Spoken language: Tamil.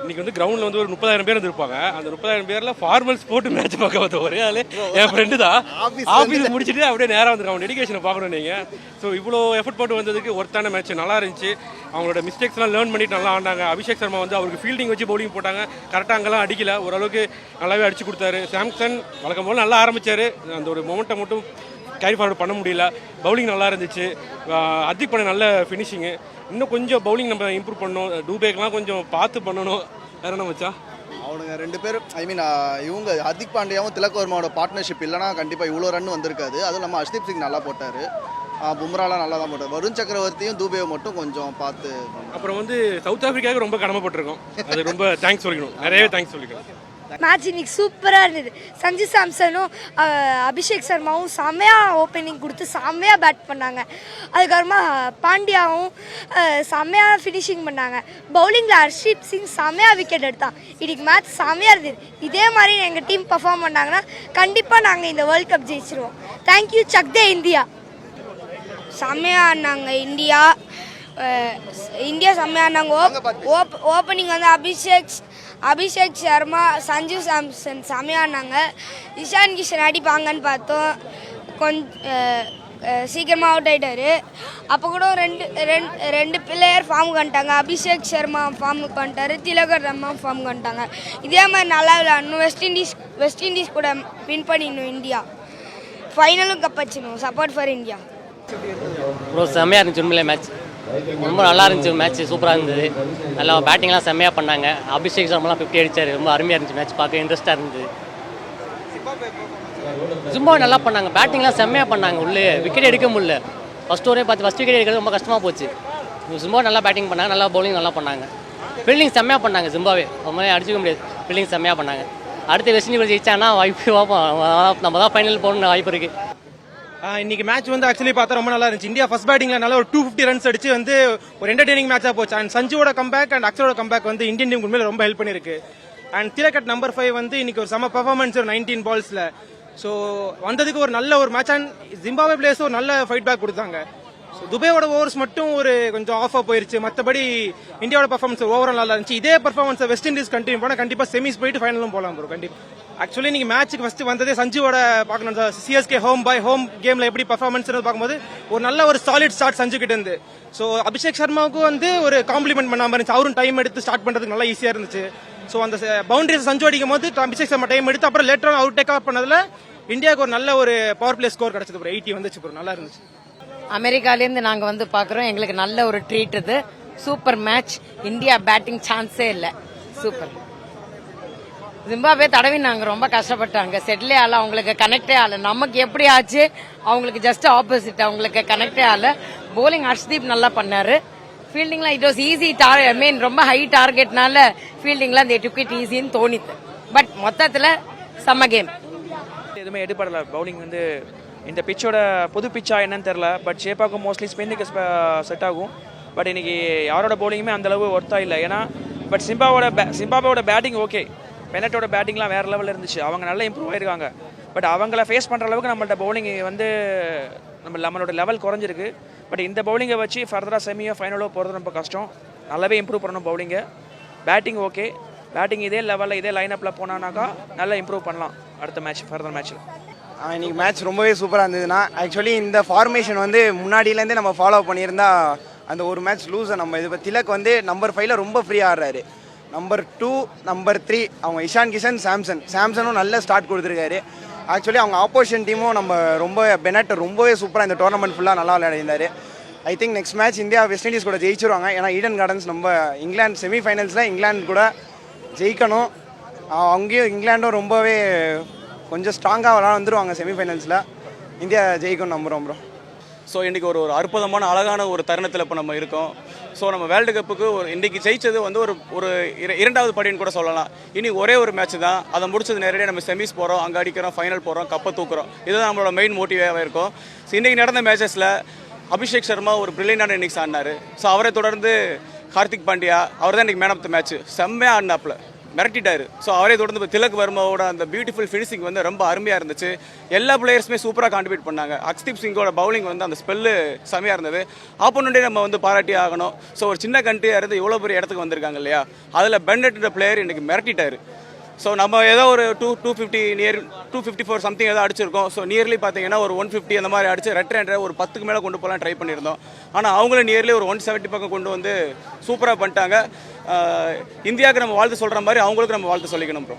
இன்னைக்கு வந்து கிரவுண்டில் வந்து ஒரு 30,000 பேர் இருப்பாங்க. அந்த 30,000 பேரில் ஃபார்மல்ஸ் போட்டு மேட்ச் பார்க்க வந்த ஒரே ஆள் என் ஃப்ரெண்டு தான். ஆஃபீஸ் முடிச்சுட்டு அப்படியே நேராக வந்துருக்காங்க. அவன் டெடிகேஷனை பார்க்கணும் நீங்கள். ஸோ இவ்வளோ எஃபர்ட் போட்டு வந்ததுக்கு ஒருத்தான மேட்ச் நல்லா இருந்துச்சு. அவங்களோட மிஸ்டேக்ஸ்லாம் லேர்ன் பண்ணிட்டு நல்லா ஆண்டாங்க. அபிஷேக் சர்மா வந்து அவருக்கு ஃபீல்டிங் வச்சு பவுலிங் போட்டாங்க. கரெக்டாக அங்கெல்லாம் அடிக்கல, ஓரளவுக்கு நல்லாவே அடிச்சு கொடுத்தாரு. சாம்சன் வழக்கம் போல் நல்லா ஆரம்பித்தார். அந்த ஒரு மொமெண்ட்டை மட்டும் கேரி ஃபார்வர்ட் பண்ண முடியல. பவுலிங் நல்லா இருந்துச்சு. அதிக் பண்ண நல்ல ஃபினிஷிங்கு. இன்னும் கொஞ்சம் பவுலிங் நம்ம இம்ப்ரூவ் பண்ணணும். டூபேக்கெலாம் கொஞ்சம் பார்த்து பண்ணணும். வேறு என்ன வச்சா அவனுங்க ரெண்டு பேரும் இவங்க ஹர்திக் பாண்டியாவும் திலக் வர்மாவோட பார்ட்னர்ஷிப் இல்லைனா கண்டிப்பாக இவ்வளோ ரன் வந்திருக்காது. அதுவும் நம்ம ஹர்ஷ்தீப் சிங் நல்லா போட்டார். பும்ராலாம் நல்லா தான் போட்டார். வருண் சக்கரவர்த்தியும் தூபேவை மட்டும் கொஞ்சம் பார்த்து. அப்புறம் வந்து சவுத் ஆஃப்ரிக்காவுக்கு ரொம்ப கடமைப்பட்டிருக்கோம். அது ரொம்ப தேங்க்ஸ் சொல்லிக்கணும், நிறையவே தேங்க்ஸ் சொல்லிக்கணும். மேட்ச் இன்னைக்கு சூப்பராக இருந்தது. சஞ்சு சாம்சனும் அபிஷேக் சர்மாவும் செம்மையாக ஓப்பனிங் கொடுத்து செம்மையாக பேட் பண்ணாங்க. அதுக்கப்புறமா பாண்டியாவும் செம்மையாக ஃபினிஷிங் பண்ணாங்க. பவுலிங்கில் ஹர்ஷீப் சிங் செம்மையாக விக்கெட் எடுத்தான். இன்னைக்கு மேட்ச் செம்மையாக இருந்தது. இதே மாதிரி எங்கள் டீம் பர்ஃபார்ம் பண்ணாங்கன்னா கண்டிப்பாக நாங்கள் இந்த வேர்ல்ட் கப் ஜெயிச்சிருவோம். Thank you Chakde India. செம்மையாக ஆடினாங்க இந்தியா. செம்மையாக ஆடினாங்க. ஓப்பனிங் வந்து அபிஷேக் சர்மா, சஞ்சு சாம்சன் செம்மையானாங்க. இஷான் கிஷன் அடிப்பாங்கன்னு பார்த்தோம். கொஞ்சம் சீக்கிரமாக அவுட் ஆகிட்டார். அப்போ கூட ரெண்டு பிளேயர் ஃபார்முக்கு வந்துட்டாங்க. அபிஷேக் சர்மா ஃபார்முக்கு வந்துட்டார், திலகர் ரம்மா ஃபார்முக்கு வந்துட்டாங்க. இதே மாதிரி நல்லா விளையாடணும். வெஸ்ட் இண்டீஸ் கூட வின் பண்ணிடணும். இந்தியா ஃபைனலும் கப் வச்சிடணும். Support for India. ப்ரோ செம்மையாக இருந்துச்சு. உண்மையிலே மேட்ச் ரொம்ப நல்லா இருந்துச்சு. மேட்ச் சூப்பராக இருந்தது. நல்லா பேட்டிங்லாம் செம்மையாக பண்ணாங்க. அபிஷேக் சர்மாலாம் 50 அடித்தார். ரொம்ப அருமையாக இருந்துச்சு. மேட்ச் பார்க்க இன்ட்ரெஸ்ட்டாக இருந்தது. ஜிம்பாவே நல்லா பண்ணாங்க. பேட்டிங்லாம் செம்மையாக பண்ணாங்க. உள்ளே விக்கெட் எடுக்க முடியல. ஃபஸ்ட் விக்கெட் எடுக்கிறது ரொம்ப கஷ்டமாக போச்சு. ஜிம்பாவே நல்லா பேட்டிங் பண்ணாங்க. நல்லா பவுலிங் நல்லா பண்ணாங்க. ஃபீல்டிங் செம்மையாக பண்ணாங்க. ஜிம்பாவே ரொம்ப அடிச்சுக்க முடியாது. ஃபீல்டிங் செம்மையாக பண்ணாங்க. அடுத்து வெஸ்ட் இண்டீஸ் ஜெயிச்சாங்கன்னா வாய்ப்பு பார்ப்போம். நம்ம தான் ஃபைனல் போகணுன்னு வாய்ப்பு இருக்குது. இன்னைக்கு மேட்ச் வந்து ஆக்சுவலி பார்த்தா ரொம்ப நல்லா இருந்துச்சு. இந்தியா ஃபர்ஸ்ட் பேட்டிங்ல நல்லா ஒரு 250 ரன்ஸ் அடிச்சு வந்து ஒரு என்டர்டெய்னிங் மேட்சா போச்சு. அண்ட் சஞ்சுவோட கம்பேக் அண்ட் அக்ஷரோட கம்பேக் வந்து இந்தியன் டீம் உண்மையில ரொம்ப ஹெல்ப் பண்ணிருக்கு. அண்ட் திலக் நம்பர் 5 வந்து இன்னைக்கு ஒரு சம பெர்ஃபார்மன்ஸ் ஒரு 19 பால்ஸ்ல. ஸோ வந்ததுக்கு ஒரு நல்ல ஒரு மேட்ச். அண்ட் ஜிம்பாவே பிளேயர்ஸ் ஒரு நல்ல ஃபைட் பேக் கொடுத்தாங்க. ஸோ துபேவோட ஓவர்ஸ் மட்டும் ஒரு கொஞ்சம் ஆஃபாக போயிருச்சு. மற்றபடி இந்தியாவோட பர்ஃபார்மன்ஸ் ஓவரால் நல்லா இருந்துச்சு. இதே பர்ஃபார்மன்ஸை வெஸ்ட் இண்டீஸ் கண்டினியூ பண்ணால் கண்டிப்பாக செமிஸ் போயிட்டு ஃபைனலும் போகலாம் ப்ரோ. கண்டிப்பாக ஆக்சுவலி நீங்கள் மேட்ச்சுக்கு ஃபஸ்ட்டு வந்ததே சஞ்சுவோட பார்க்கணும். சிஎஸ்கே ஹோம் கேமில் எப்படி பர்ஃபார்மன்ஸ் பார்க்கும்போது ஒரு நல்ல ஒரு சாலிட் ஸ்டார்ட் சஞ்சு கிட்ட இருந்து. ஸோ அபிஷேக் சர்மாவுக்கும் வந்து ஒரு காம்ப்ளிமெண்ட் பண்ணாமல் இருந்துச்சு. அவரும் டைம் எடுத்து ஸ்டார்ட் பண்ணுறதுக்கு நல்லா ஈஸியாக இருந்துச்சு. ஸோ அந்த பவுண்டரிஸ் சஞ்சு அடிக்கும் போது அபிஷேக் சர்மா டைம் எடுத்து அப்புறம் லேட்டர் அவுட் டேக் ஆஃப் பண்ணதில் இந்தியாவுக்கு ஒரு நல்ல ஒரு பவர் பிளே ஸ்கோர் கிடச்சது. ப்ரோ 80 வந்துச்சு. ப்ரோ நல்லா இருந்துச்சு. அமெரிக்காலேருந்து நாங்கள் வந்து பார்க்குறோம். எங்களுக்கு நல்ல ஒரு ட்ரீட் இது. Super match. இந்தியா பேட்டிங் சான்ஸே இல்லை. சூப்பர். ஜிம்பாவே தடவி நாங்கள் ரொம்ப கஷ்டப்பட்டாங்க. செட்டிலே ஆகல, அவங்களுக்கு கனெக்டே ஆகல. நமக்கு எப்படி ஆச்சு, அவங்களுக்கு ஜஸ்ட் ஆப்போசிட். அவங்களுக்கு கனெக்டே ஆகல. போலிங் ஹர்ஷ்தீப் நல்லா பண்ணாரு. ஃபீல்டிங்லாம் இட் வாஸ் ஈஸி. ரொம்ப ஹை டார்கெட்னால ஃபீல்டிங்லாம் தே டுக் இட் ஈஸின்னு தோணித்து. பட் மொத்தத்தில் செம்ம கேம். எதுவுமே எடுப்படலை. பவுலிங் வந்து இந்த பிச்சோட புது பிச்சா என்னன்னு தெரில. பட் ஷேப்பாக்கும் மோஸ்ட்லி ஸ்பின்னுக்கு செட் ஆகும். பட் இன்னைக்கு யாரோட பவுலிங்குமே அந்தளவு ஒர்த்தா இல்லை. ஏன்னா பட் சிம்பாவோட பேட்டிங் ஓகே. பெனட்டோட பேட்டிங்லாம் வேறு லெவலில் இருந்துச்சு. அவங்க நல்லா இம்ப்ரூவ் ஆயிருக்காங்க. பட் அவங்கள ஃபேஸ் பண்ணுற அளவுக்கு நம்மள்ட்ட பவுலிங் வந்து நம்மளோட லெவல் குறைஞ்சிருக்கு. பட் இந்த பவுலிங்கை வச்சு ஃபர்தராக செமியோ ஃபைனலோ போகிறது ரொம்ப கஷ்டம். நல்லாவே இம்ப்ரூவ் பண்ணணும் பவுலிங்கை. Batting okay. பேட்டிங் இதே லெவலில் இதே லைனப்பில் போனானாக்கா நல்லா இம்ப்ரூவ் பண்ணலாம் அடுத்த மேட்ச் ஃபர்தர் மேட்ச்சில். இன்னைக்கு மேட்ச் ரொம்பவே சூப்பராக இருந்ததுன்னா ஆக்சுவலி இந்த ஃபார்மேஷன் வந்து முன்னாடியிலேருந்தே நம்ம ஃபாலோ பண்ணியிருந்தா அந்த ஒரு மேட்ச் லூஸை நம்ம இது திலக் வந்து நம்பர் 5ல் ரொம்ப ஃப்ரீயாக ஆடுறாரு. நம்பர் 2 நம்பர் 3 அவங்க இஷான் கிஷன் சாம்சனும் நல்ல ஸ்டார்ட் கொடுத்துருக்காரு. ஆக்சுவலி அவங்க ஆப்போசிஷன் டீமும் நம்ம ரொம்ப பெனட் ரொம்பவே சூப்பராக இந்த டோர்னமெண்ட் ஃபுல்லாக நல்லா விளையாடிருந்தார். I think next match India West Indies கூட ஜெயிச்சிருவாங்க. ஏன்னா ஈடன் கார்டன்ஸ் நம்ம இங்கிலாந்து செமிஃபைனல்ஸில் இங்கிலாந்து கூட ஜெயிக்கணும். அங்கேயும் இங்கிலாண்டும் ரொம்பவே கொஞ்சம் ஸ்ட்ராங்காக வந்துடுவாங்க செமிஃபைனல்ஸில். இந்தியா ஜெயிக்கணும் நம்புகிறோம் ப்ரோ. ஸோ இன்றைக்கி ஒரு அற்புதமான அழகான ஒரு தருணத்தில் இப்போ நம்ம இருக்கோம். ஸோ நம்ம வேர்ல்டு கப்புக்கு இன்றைக்கி ஜெயிச்சது வந்து ஒரு இரண்டாவது படின்னு கூட சொல்லலாம். இனி ஒரே ஒரு மேட்ச் தான். அதை முடிச்சது நேரடியாக நம்ம செமிஸ் போகிறோம், அங்கே அடிக்கிறோம், ஃபைனல் போகிறோம், கப்பை தூக்குறோம். இதுதான் நம்மளோட மெயின் மோட்டிவாக இருக்கும். ஸோ இன்றைக்கி நடந்த மேட்சஸில் அபிஷேக் சர்மா ஒரு பிரில்லியண்டான இன்னிங்ஸ் ஆடினார். ஸோ அவரை தொடர்ந்து ஹார்திக் பாண்டியா அவர் தான் இன்றைக்கி மேன் ஆஃப் த மேட்ச். செம்மையாக ஆடினாப்பில் மிரட்டிட்டாரு. ஸோ அவரே தொடர்ந்து இப்போ திலக் வர்மாவோட அந்த பியூட்டிஃபுல் ஃபினிஷிங் வந்து ரொம்ப அருமையாக இருந்துச்சு. எல்லா பிளேயர்ஸுமே சூப்பராக கான்ட்ரிபியூட் பண்ணாங்க. அக்ஸ்தீப் சிங்கோட பவுலிங் வந்து அந்த ஸ்பெல்லு செமையாக இருந்தது. ஆப்போனண்டே நம்ம வந்து பாராட்டி ஆகணும். ஸோ ஒரு சின்ன கண்ட்ரியாக இருந்து இவ்வளோ பெரிய இடத்துக்கு வந்திருக்காங்க இல்லையா, அதில் பென்னெட்ன்ற பிளேயர் இன்னைக்கு மிரட்டிட்டாரு. ஸோ நம்ம ஏதோ ஒரு 250 நியர் 254 சம்திங் ஏதோ அடிச்சிருக்கோம். ஸோ நியர்லி பார்த்தீங்கன்னா ஒரு 150 அந்த மாதிரி அடிச்சு ரெட் ஒரு 10க்கு மேலே கொண்டு போகலாம் ட்ரை பண்ணியிருந்தோம். ஆனால் அவங்களும் நியர்லி ஒரு 170 பக்கம் கொண்டு வந்து சூப்பராக பண்ணிட்டாங்க. இந்தியாவுக்கு நம்ம வாழ்த்து சொல்கிற மாதிரி அவங்களுக்கு நம்ம வாழ்த்து சொல்லிக்கணும் ப்ரோ.